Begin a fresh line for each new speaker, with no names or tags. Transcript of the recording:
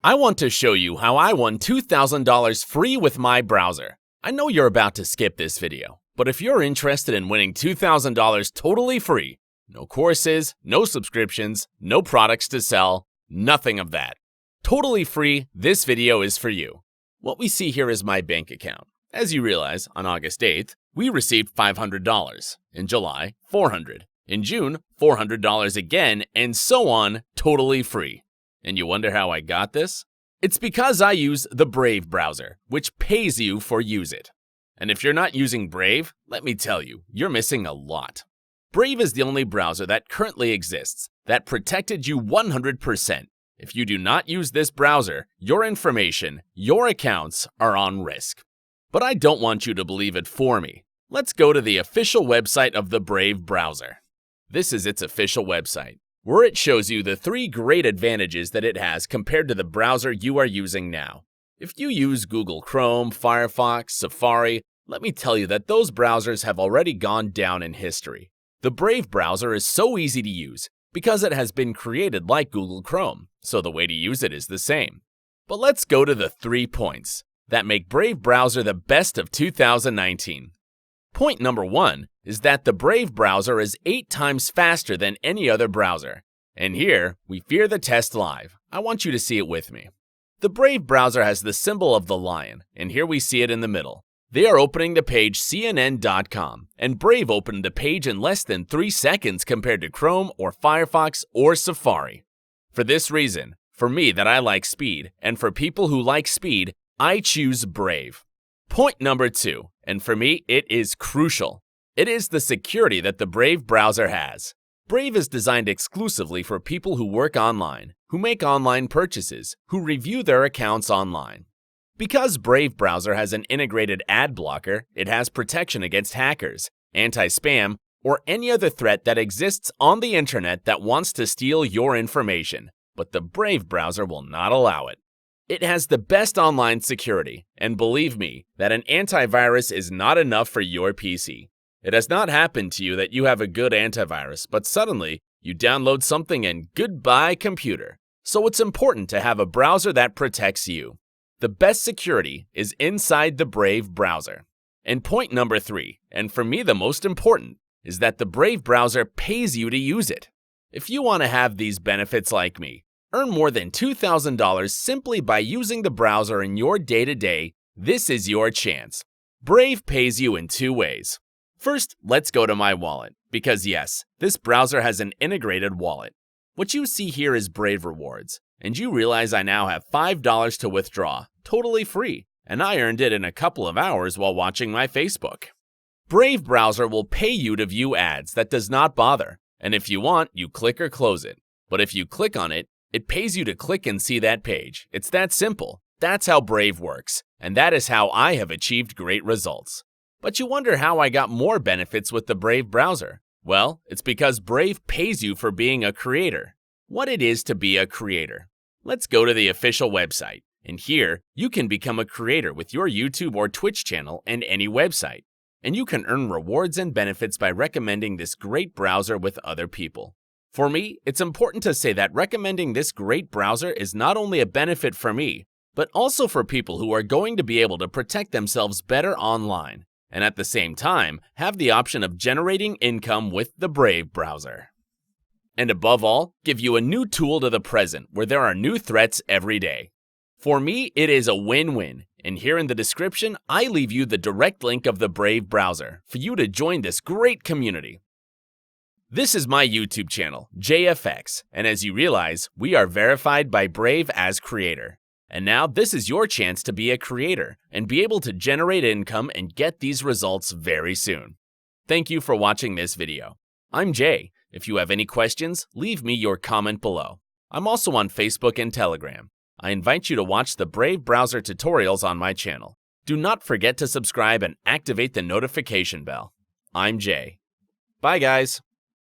I want to show you how I won $2,000 free with my browser. I know you're about to skip this video, but if you're interested in winning $2,000 totally free, no courses, no subscriptions, no products to sell, nothing of that. Totally free, this video is for you. What we see here is my bank account. As you realize, on August 8th, we received $500. In July, $400. In June, $400 again, and so on, totally free. And you wonder how I got this? It's because I use the Brave browser, which pays you for use it. And if you're not using Brave, let me tell you, you're missing a lot. Brave is the only browser that currently exists that protected you 100%. If you do not use this browser, your information, your accounts are on risk. But I don't want you to believe it for me. Let's go to the official website of the Brave browser. This is its official website, where it shows you the 3 great advantages that it has compared to the browser you are using now. If you use Google Chrome, Firefox, Safari, let me tell you that those browsers have already gone down in history. The Brave browser is so easy to use because it has been created like Google Chrome, so the way to use it is the same. But let's go to the 3 points that make Brave browser the best of 2019. Point number 1 is that the Brave browser is 8 times faster than any other browser. And here, we fear the test live. I want you to see it with me. The Brave browser has the symbol of the lion, and here we see it in the middle. They are opening the page CNN.com, and Brave opened the page in less than 3 seconds compared to Chrome or Firefox or Safari. For this reason, for me that I like speed, and for people who like speed, I choose Brave. Point number 2, and for me, it is crucial. It is the security that the Brave browser has. Brave is designed exclusively for people who work online, who make online purchases, who review their accounts online. Because Brave browser has an integrated ad blocker, it has protection against hackers, anti-spam, or any other threat that exists on the internet that wants to steal your information, but the Brave browser will not allow it. It has the best online security, and believe me, that an antivirus is not enough for your PC. It has not happened to you that you have a good antivirus, but suddenly you download something and goodbye computer. So it's important to have a browser that protects you. The best security is inside the Brave browser. And point number 3, and for me the most important, is that the Brave browser pays you to use it. If you want to have these benefits like me, earn more than $2,000 simply by using the browser in your day-to-day, this is your chance. Brave pays you in 2 ways. First, let's go to my wallet, because yes, this browser has an integrated wallet. What you see here is Brave Rewards, and you realize I now have $5 to withdraw, totally free, and I earned it in a couple of hours while watching my Facebook. Brave browser will pay you to view ads that does not bother, and if you want, you click or close it. But if you click on it, it pays you to click and see that page. It's that simple. That's how Brave works, and that is how I have achieved great results. But you wonder how I got more benefits with the Brave browser. Well, it's because Brave pays you for being a creator. What it is to be a creator. Let's go to the official website, and here you can become a creator with your YouTube or Twitch channel and any website. And you can earn rewards and benefits by recommending this great browser with other people. For me, it's important to say that recommending this great browser is not only a benefit for me, but also for people who are going to be able to protect themselves better online, and at the same time, have the option of generating income with the Brave browser. And above all, give you a new tool to the present where there are new threats every day. For me, it is a win-win, and here in the description, I leave you the direct link of the Brave browser for you to join this great community. This is my YouTube channel, JFX, and as you realize, we are verified by Brave as creator. And now this is your chance to be a creator and be able to generate income and get these results very soon. Thank you for watching this video. I'm Jay. If you have any questions, leave me your comment below. I'm also on Facebook and Telegram. I invite you to watch the Brave browser tutorials on my channel. Do not forget to subscribe and activate the notification bell. I'm Jay. Bye guys.